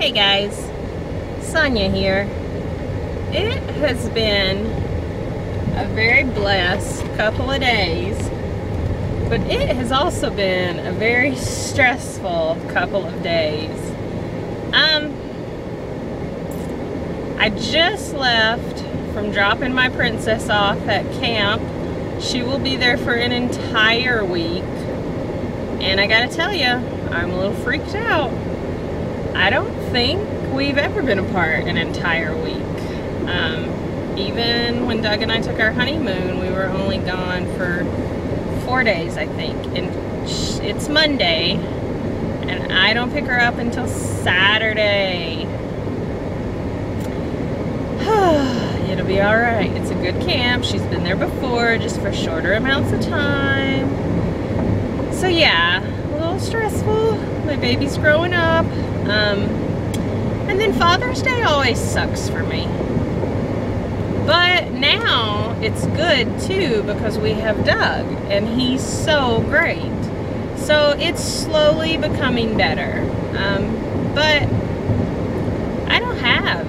Hey guys, Sonia here. It has been a very blessed couple of days, but it has also been a very stressful couple of days. I just left from dropping my princess off at camp. She will be there for an entire week, and I gotta tell you, I'm a little freaked out. I don't think we've ever been apart an entire week. Even when Doug and I took our honeymoon, we were only gone for 4 days, I think. And it's Monday, and I don't pick her up until Saturday. It'll be all right. It's a good camp. She's been there before, just for shorter amounts of time. So yeah, a little stressful. My baby's growing up. And then Father's Day always sucks for me. But now it's good too, because we have Doug and he's so great. So it's slowly becoming better. But I don't have,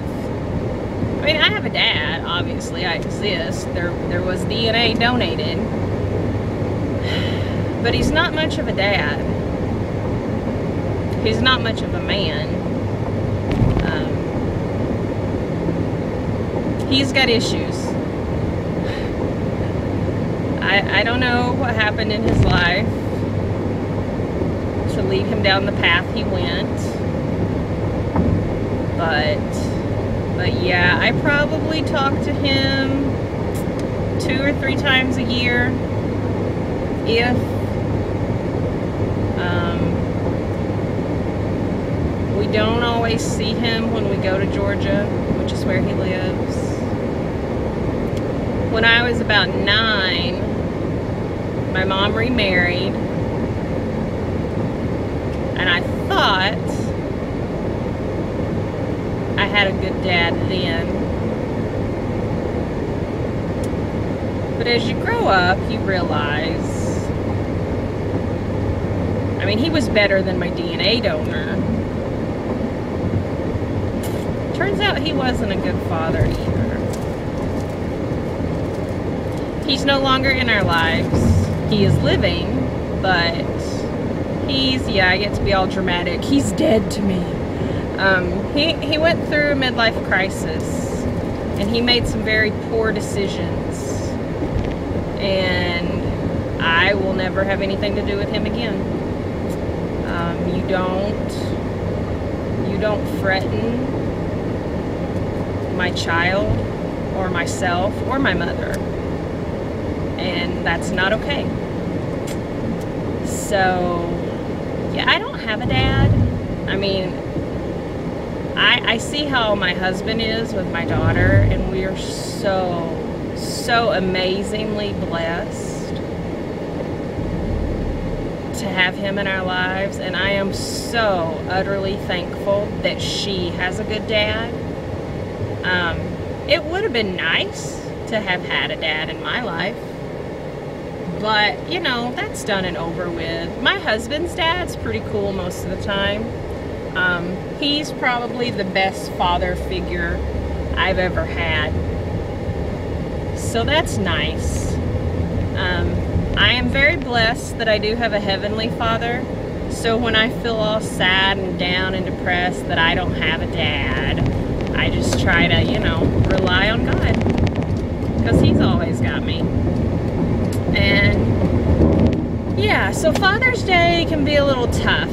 I mean, I have a dad, obviously, I exist. There was DNA donated. But he's not much of a dad. He's not much of a man. He's got issues. I don't know what happened in his life to lead him down the path he went. But yeah, I probably talk to him 2 or 3 times a year. If we don't always see him when we go to Georgia, which is where he lives. When I was about 9, my mom remarried, and I thought I had a good dad then. But as you grow up, you realize, I mean, he was better than my DNA donor. Turns out he wasn't a good father either. He's no longer in our lives. He is living, but he's, yeah, I get to be all dramatic. He's dead to me. He went through a midlife crisis, and he made some very poor decisions. And I will never have anything to do with him again. You don't threaten my child or myself or my mother, and that's not okay. So yeah, I don't have a dad. I mean, I see how my husband is with my daughter, and we are so amazingly blessed to have him in our lives, and I am so utterly thankful that she has a good dad. It would have been nice to have had a dad in my life, but you know, that's done and over with. My husband's dad's pretty cool most of the time. He's probably the best father figure I've ever had, so that's nice. I am very blessed that I do have a heavenly Father, so when I feel all sad and down and depressed that I don't have a dad, I just try to, you know, rely on God, because he's always got me. And yeah, so Father's Day can be a little tough.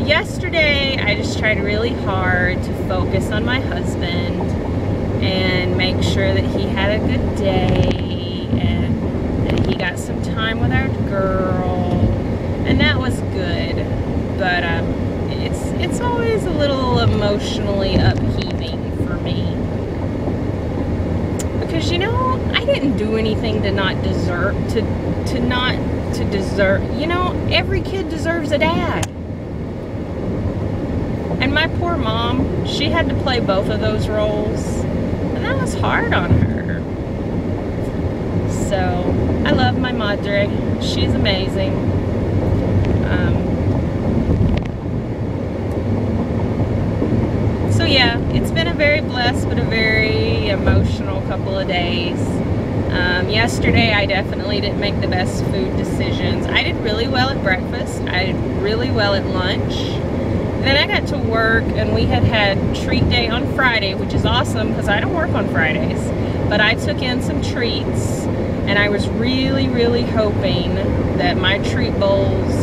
Yesterday, I just tried really hard to focus on my husband and make sure that he had a good day and that he got some time with our girl, and that was good. But it's always a little emotionally upheaving for me, because you know, I didn't do anything to not deserve to deserve, you know, every kid deserves a dad. And my poor mom, she had to play both of those roles, and that was hard on her. So I love my madre. She's amazing. yeah, it's been a very blessed but a very emotional couple of days. Yesterday I definitely didn't make the best food decisions. I did really well at breakfast. I did really well at lunch. Then I got to work and we had treat day on Friday, which is awesome because I don't work on Fridays. But I took in some treats and I was really, really hoping that my treat bowls,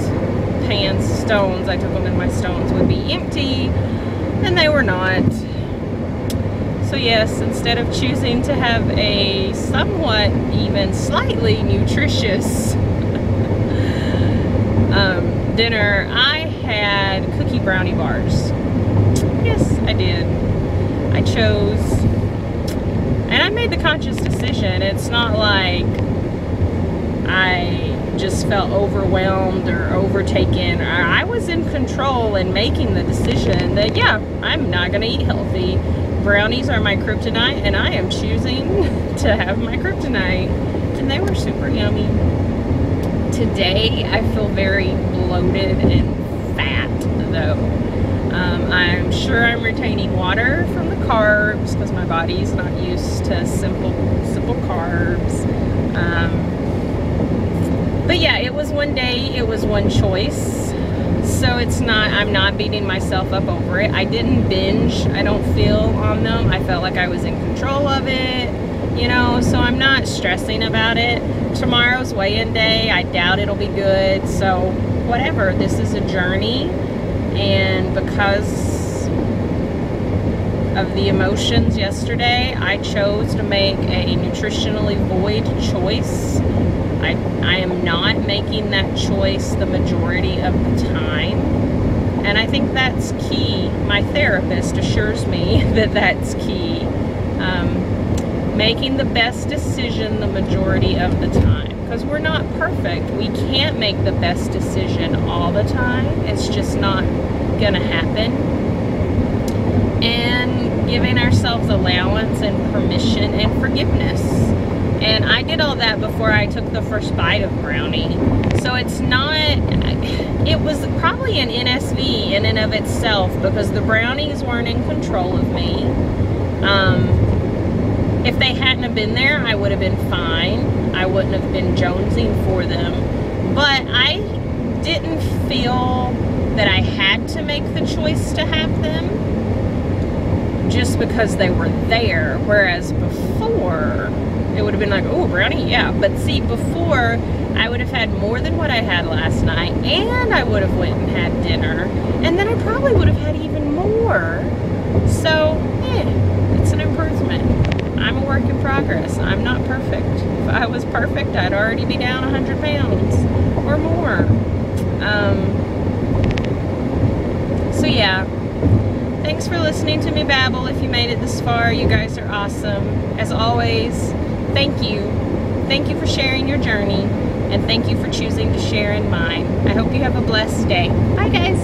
pans, stones, I took them in my stones, would be empty, and they were not. So yes, instead of choosing to have a somewhat, even slightly nutritious dinner, I had cookie brownie bars. Yes, I did. I chose, and I made the conscious decision. It's not like I just felt overwhelmed or overtaken. I was in control in making the decision that, yeah, I'm not gonna eat healthy. Brownies are my kryptonite, and I am choosing to have my kryptonite. And they were super yummy. Today, I feel very bloated and fat, though. I'm sure I'm retaining water from the carbs because my body's not used to simple carbs. But yeah, it was one day, it was one choice. So it's not, I'm not beating myself up over it. I didn't binge, I don't feel on them. I felt like I was in control of it, you know, so I'm not stressing about it. Tomorrow's weigh-in day. I doubt it'll be good. So whatever, this is a journey. And because of the emotions yesterday, I chose to make a nutritionally void choice. I am not making that choice the majority of the time, and I think that's key. My therapist assures me that that's key. Making the best decision the majority of the time, because we're not perfect. We can't make the best decision all the time. It's just not gonna happen. And giving ourselves allowance and permission and forgiveness. And I did all that before I took the first bite of brownie. So it's not, it was probably an NSV in and of itself because the brownies weren't in control of me. If they hadn't have been there, I would have been fine. I wouldn't have been jonesing for them. But I didn't feel that I had to make the choice to have them just because they were there. Whereas before, it would have been like, oh, brownie, yeah. But see, before, I would have had more than what I had last night, and I would have went and had dinner, and then I probably would have had even more. So, it's an improvement. I'm a work in progress. I'm not perfect. If I was perfect, I'd already be down 100 pounds or more. So yeah. Thanks for listening to me babble. If you made it this far, you guys are awesome. As always, thank you. Thank you for sharing your journey, and thank you for choosing to share in mine. I hope you have a blessed day. Bye, guys.